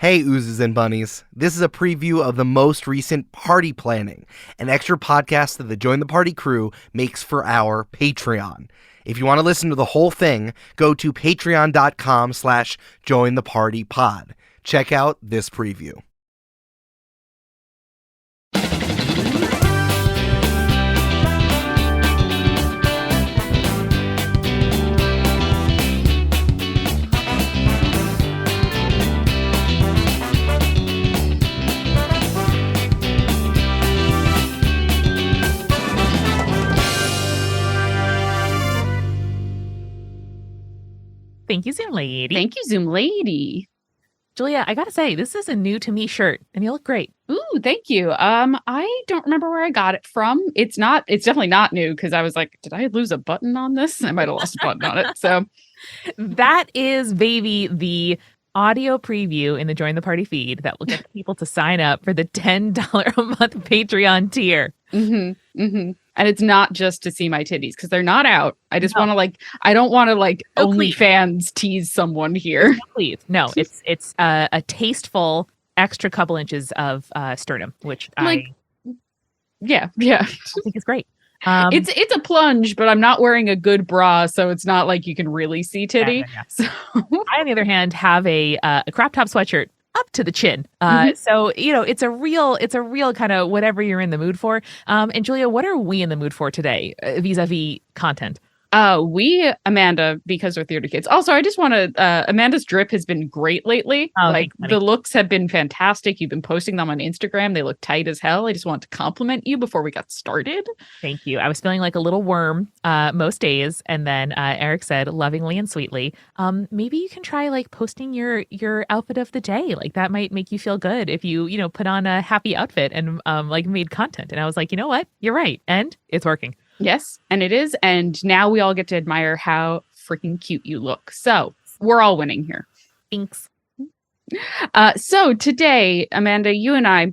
Hey, oozes and bunnies. This is a preview of the most recent Party Planning, an extra podcast that the Join the Party crew makes for our Patreon. If you want to listen to the whole thing, go to patreon.com/jointhepartypod. Check out this preview. Thank you, Zoom Lady. Thank you, Zoom Lady. Julia, I gotta say, this is a new to me shirt, and you look great. Ooh, thank you. I don't remember where I got it from. It's definitely not new because I was like, did I lose a button on this? I might have lost a button on it. So that is, baby, the audio preview in the Join the Party feed that will get people to sign up for the $10 a month Patreon tier. And it's not just to see my titties because they're not out. I just want to I don't want to OnlyFans tease someone here. Please. No, it's a tasteful extra couple inches of sternum, which I think is great. It's a plunge, but I'm not wearing a good bra, so it's not like you can really see titty. Yeah. So I, on the other hand, have a crop top sweatshirt up to the chin. So, it's a real kind of whatever you're in the mood for. And Julia, what are we in the mood for today vis-a-vis content? We, Amanda, because we're theater kids. Also, I just want to, Amanda's drip has been great lately. The looks have been fantastic. You've been posting them on Instagram. They look tight as hell. I just want to compliment you before we got started. Thank you. I was feeling like a little worm most days. And then Eric said lovingly and sweetly, maybe you can try posting your outfit of the day. That might make you feel good if you put on a happy outfit and made content. And I was like, you know what? You're right. And it's working. Yes, and it is. And now we all get to admire how freaking cute you look. So we're all winning here. Thanks. So today, Amanda, you and I,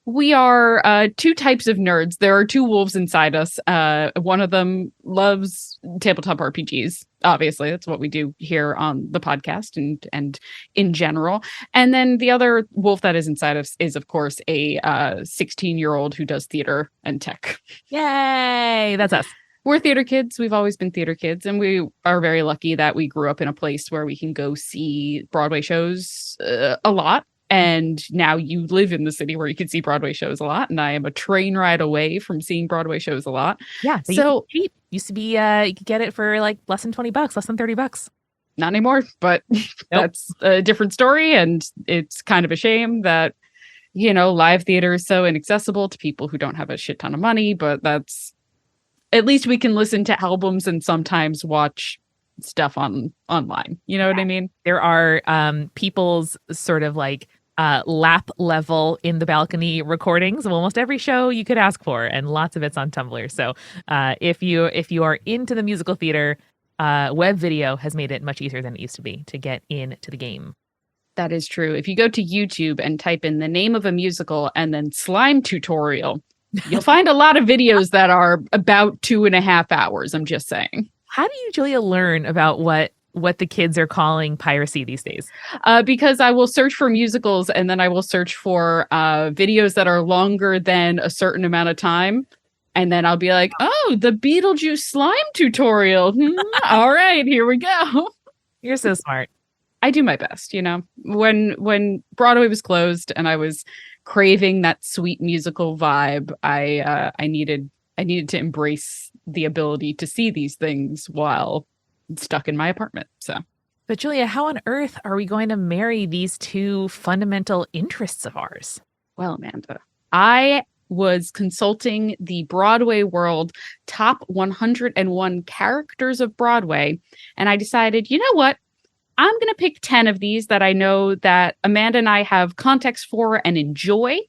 we are two types of nerds. There are two wolves inside us. One of them loves tabletop RPGs. Obviously, that's what we do here on the podcast and in general. And then the other wolf that is inside us is, of course, a 16-year-old who does theater and tech. Yay! That's us. We're theater kids. We've always been theater kids. And we are very lucky that we grew up in a place where we can go see Broadway shows a lot. And now you live in the city where you can see Broadway shows a lot. And I am a train ride away from seeing Broadway shows a lot. Yeah. So cheap. Used to be, you could get it for less than $20, less than $30. Not anymore, but That's a different story. And it's kind of a shame that, live theater is so inaccessible to people who don't have a shit ton of money. But that's, at least we can listen to albums and sometimes watch stuff online. You know what I mean? There are people's sort of lap level in the balcony recordings of almost every show you could ask for, and lots of it's on Tumblr. So if you are into the musical theater, web video has made it much easier than it used to be to get into the game. That is true. If you go to YouTube and type in the name of a musical and then slime tutorial, you'll find a lot of videos that are about 2.5 hours. I'm just saying. How do you, Julia, learn about what the kids are calling piracy these days? Because I will search for musicals and then I will search for videos that are longer than a certain amount of time. And then I'll be like, oh, the Beetlejuice slime tutorial. All right, here we go. You're so smart. I do my best, When Broadway was closed and I was craving that sweet musical vibe, I needed to embrace the ability to see these things while stuck in my apartment. But Julia, how on earth are we going to marry these two fundamental interests of ours? Well, Amanda, I was consulting the Broadway World top 101 characters of Broadway, and I decided, you know what? I'm going to pick 10 of these that I know that Amanda and I have context for and enjoy.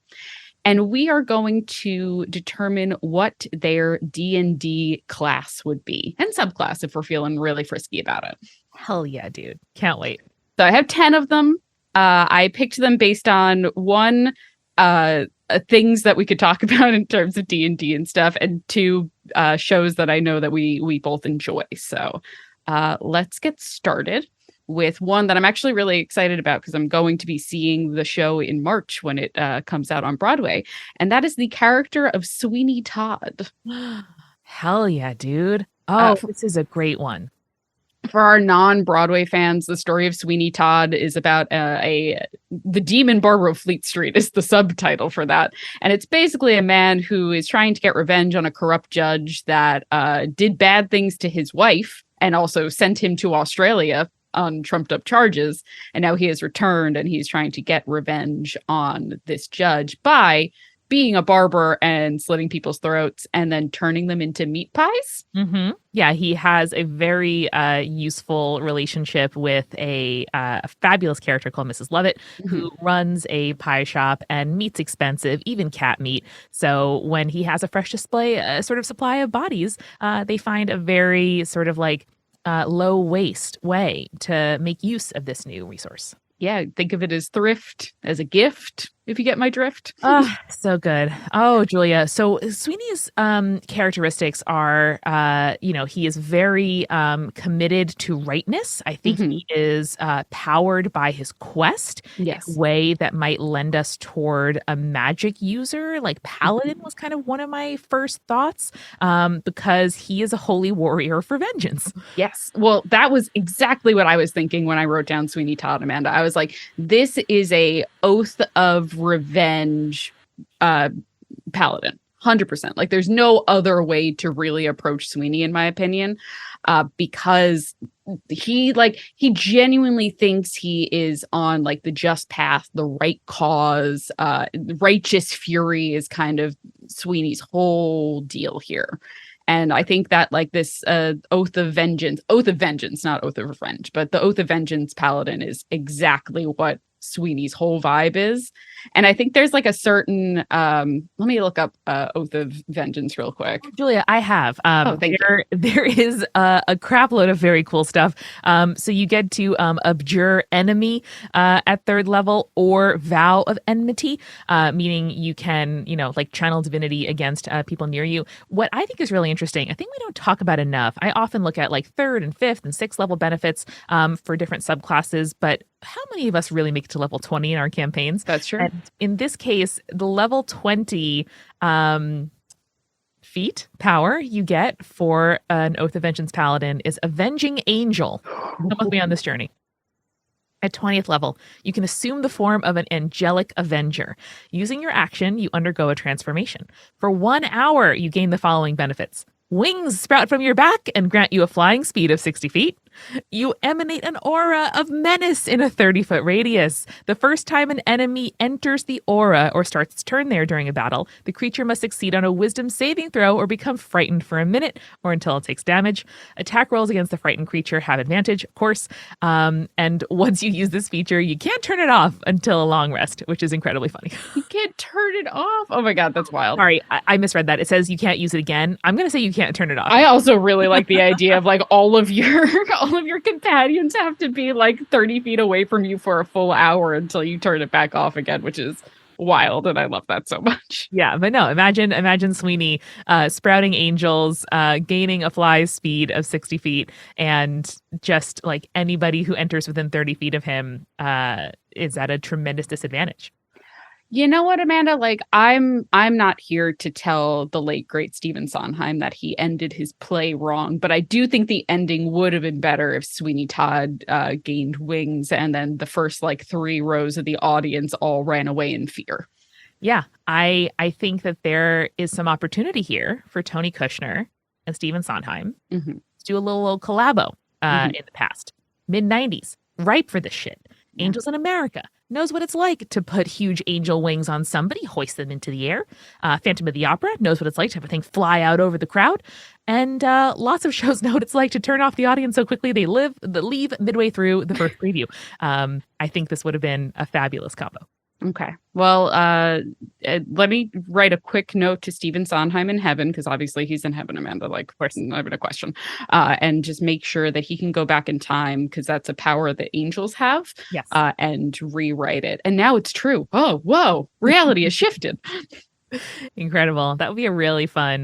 And we are going to determine what their D&D class would be. And subclass if we're feeling really frisky about it. Hell yeah, dude. Can't wait. So I have 10 of them. I picked them based on one, things that we could talk about in terms of D&D and stuff. And two, shows that I know that we both enjoy. So let's get started with one that I'm actually really excited about because I'm going to be seeing the show in March when it comes out on Broadway. And that is the character of Sweeney Todd. Hell yeah, dude. Uh, Oh, this is a great one. For our non-Broadway fans, the story of Sweeney Todd is about the demon barber of Fleet Street is the subtitle for that. And it's basically a man who is trying to get revenge on a corrupt judge that did bad things to his wife and also sent him to Australia on trumped up charges. And now he has returned and he's trying to get revenge on this judge by being a barber and slitting people's throats and then turning them into meat pies. Mm-hmm. Yeah, he has a very useful relationship with a fabulous character called Mrs. Lovett, who runs a pie shop, and meat's expensive, even cat meat. So when he has a fresh display, a sort of supply of bodies, they find a very sort of like low waste way to make use of this new resource. Yeah, think of it as thrift, as a gift, if you get my drift. Oh, so good. Oh, Julia. So Sweeney's characteristics are, he is very committed to rightness. I think he is powered by his quest in a way that might lend us toward a magic user. Like Paladin was kind of one of my first thoughts because he is a holy warrior for vengeance. Yes. Well, that was exactly what I was thinking when I wrote down Sweeney Todd, Amanda. I was like, this is a oath of revenge paladin. 100%. Like there's no other way to really approach Sweeney, in my opinion, because he genuinely thinks he is on like the just path, the right cause. Righteous fury is kind of Sweeney's whole deal here. And I think that like this oath of vengeance, not oath of revenge, but the oath of vengeance paladin is exactly what Sweeney's whole vibe is. And I think there's like a certain let me look up Oath of Vengeance real quick. Julia, I have. Thank you. There is a crap load of very cool stuff. So you get to abjure enemy at 3rd level or vow of enmity, meaning you can, like channel divinity against people near you. What I think is really interesting, I think we don't talk about enough. I often look at like 3rd and 5th and 6th level benefits for different subclasses, but how many of us really make it to level 20 in our campaigns? That's true. And in this case, the level 20 feat power you get for an Oath of Vengeance Paladin is Avenging Angel. Come with me on this journey. At 20th level, you can assume the form of an angelic avenger. Using your action, you undergo a transformation. For 1 hour, you gain the following benefits. Wings sprout from your back and grant you a flying speed of 60 feet. You emanate an aura of menace in a 30-foot radius. The first time an enemy enters the aura or starts its turn there during a battle, the creature must succeed on a wisdom saving throw or become frightened for a minute or until it takes damage. Attack rolls against the frightened creature have advantage, of course. And once you use this feature, you can't turn it off until a long rest, which is incredibly funny. You can't turn it off? Oh my God, that's wild. Sorry, I misread that. It says you can't use it again. I'm going to say you can't turn it off. I also really like the idea of like all of your companions have to be like 30 feet away from you for a full hour until you turn it back off again, which is wild, and I love that so much. Yeah, but no, imagine Sweeney sprouting angels, gaining a fly speed of 60 feet, and just like anybody who enters within 30 feet of him is at a tremendous disadvantage. You know what, Amanda? Like, I'm not here to tell the late great Stephen Sondheim that he ended his play wrong, but I do think the ending would have been better if Sweeney Todd gained wings and then the first like 3 rows of the audience all ran away in fear. Yeah, I think that there is some opportunity here for Tony Kushner and Stephen Sondheim to do a little collabo in the past. Mid-90s, ripe for this shit. Yeah. Angels in America. Knows what it's like to put huge angel wings on somebody, hoist them into the air. Phantom of the Opera knows what it's like to have a thing fly out over the crowd. And lots of shows know what it's like to turn off the audience so quickly they leave midway through the first preview. I think this would have been a fabulous combo. Okay. Well, let me write a quick note to Stephen Sondheim in heaven, because obviously he's in heaven, Amanda, like, of course, not even a question. And just make sure that he can go back in time, because that's a power that angels have. Yes. And rewrite it. And now it's true. Oh, whoa. Reality has shifted. Incredible. That would be a really fun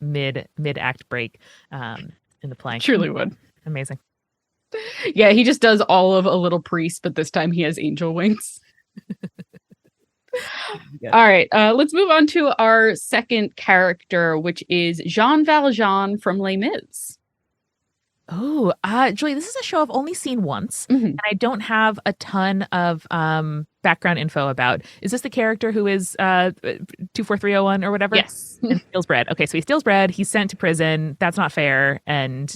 mid-act break in the play. Truly would. Amazing. Yeah, he just does all of a little priest, but this time he has angel wings. Yeah. All right, let's move on to our second character, which is Jean Valjean from Les Mis. Oh, Julie, this is a show I've only seen once, Mhm. and I don't have a ton of background info about. Is this the character who is 24301 or whatever? Yes. And steals bread. Okay, so he steals bread. He's sent to prison. That's not fair, and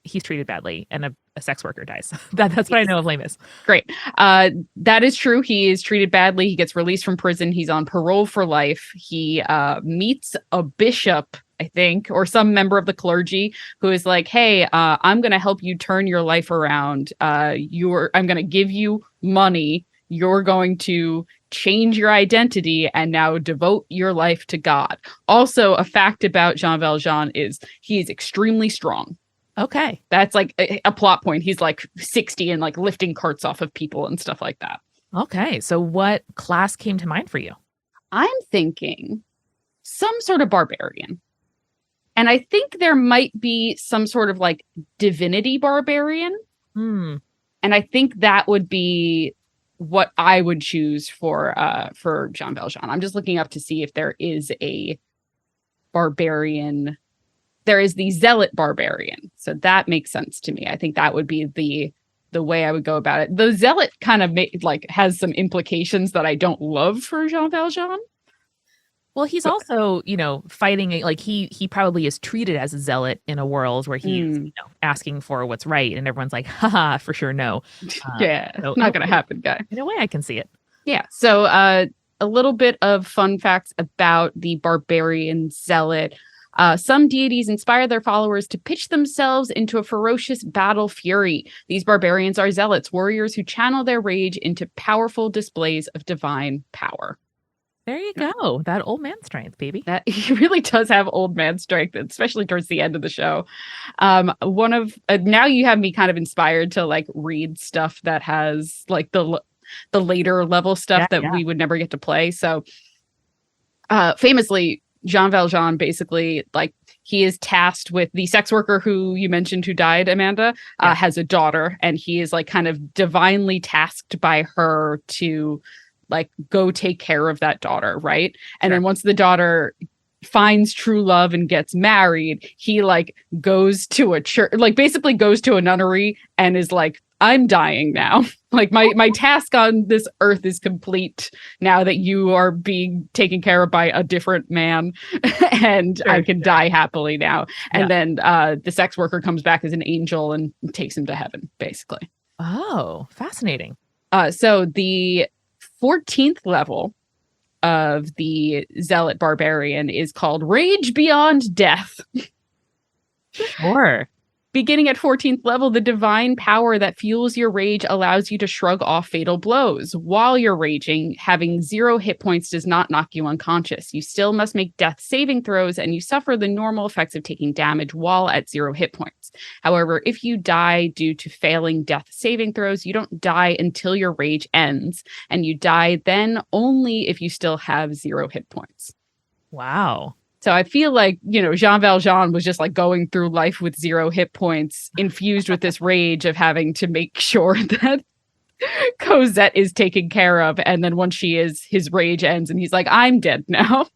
he's treated badly, and a sex worker dies. That's what I know of Les Mis. Great. That is true. He is treated badly. He gets released from prison. He's on parole for life. He meets a bishop, I think, or some member of the clergy who is like, hey, I'm going to help you turn your life around. I'm going to give you money. You're going to change your identity and now devote your life to God. Also, a fact about Jean Valjean is he is extremely strong. Okay. That's like a plot point. He's like 60 and like lifting carts off of people and stuff like that. Okay. So what class came to mind for you? I'm thinking some sort of barbarian. And I think there might be some sort of like divinity barbarian. Hmm. And I think that would be what I would choose for Jean Valjean. I'm just looking up to see if there is a barbarian. There is the zealot barbarian. So that makes sense to me. I think that would be the way I would go about it. The zealot kind of has some implications that I don't love for Jean Valjean. Well, he's also, fighting like he probably is treated as a zealot in a world where he's asking for what's right, and everyone's like, haha, for sure, no. Yeah, so not gonna happen, guy. In a way, I can see it. Yeah. So a little bit of fun facts about the barbarian zealot. Some deities inspire their followers to pitch themselves into a ferocious battle fury. These barbarians are zealots, warriors who channel their rage into powerful displays of divine power. There you go. That old man strength, baby. That he really does have old man strength, especially towards the end of the show. Now you have me kind of inspired to like read stuff that has like the later level stuff we would never get to play. So famously, Jean Valjean basically like he is tasked with the sex worker who you mentioned who died, Amanda, has a daughter, and he is like kind of divinely tasked by her to like go take care of that daughter, right? And then once the daughter finds true love and gets married, he like goes to a church, like basically goes to a nunnery and is like, I'm dying now. Like my task on this earth is complete now that you are being taken care of by a different man and I can die happily now. And then the sex worker comes back as an angel and takes him to heaven, basically. Oh, fascinating. So the 14th level of the zealot barbarian is called Rage Beyond Death. Sure. Beginning at 14th level, the divine power that fuels your rage allows you to shrug off fatal blows. While you're raging, having 0 hit points does not knock you unconscious. You still must make death saving throws, and you suffer the normal effects of taking damage while at 0 hit points. However, if you die due to failing death saving throws, you don't die until your rage ends, and you die then only if you still have 0 hit points. Wow. So I feel like, Jean Valjean was just like going through life with 0 hit points, infused with this rage of having to make sure that Cosette is taken care of. And then once she is, his rage ends and he's like, I'm dead now.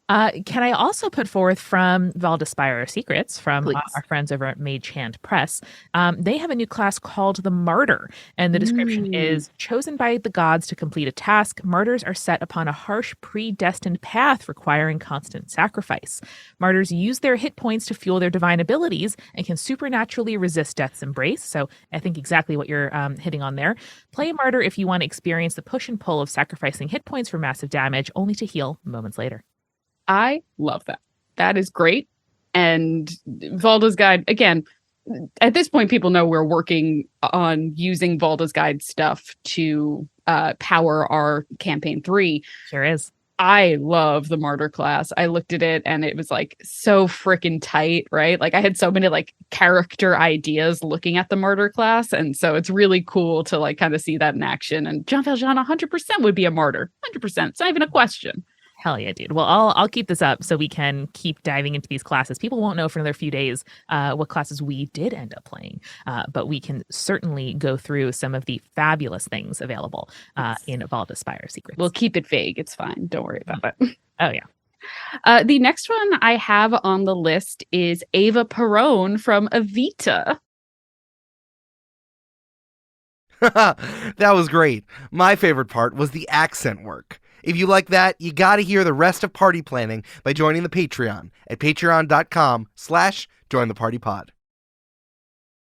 Can I also put forth from Valdespire Secrets from our friends over at Mage Hand Press? They have a new class called the Martyr, and the description is chosen by the gods to complete a task. Martyrs are set upon a harsh, predestined path requiring constant sacrifice. Martyrs use their hit points to fuel their divine abilities and can supernaturally resist death's embrace. So I think exactly what you're hitting on there. Play a martyr if you want to experience the push and pull of sacrificing hit points for massive damage, only to heal moments later. I love that. That is great. And Valda's Guide, again, at this point, people know we're working on using Valda's Guide stuff to power our campaign 3. Sure is. I love the Martyr class. I looked at it and it was like so freaking tight, right? Like I had so many like character ideas looking at the Martyr class. And so it's really cool to like kind of see that in action. And Jean Valjean 100% would be a martyr. 100%. It's not even a question. Hell yeah, dude. Well, I'll keep this up so we can keep diving into these classes. People won't know for another few days what classes we did end up playing, but we can certainly go through some of the fabulous things available in Vault of Spire Secrets. We'll keep it vague. It's fine. Don't worry about it. Oh, yeah. The next one I have on the list is Ava Perón from Evita. That was great. My favorite part was the accent work. If you like that, you gotta hear the rest of party planning by joining the Patreon at patreon.com/jointhepartypod.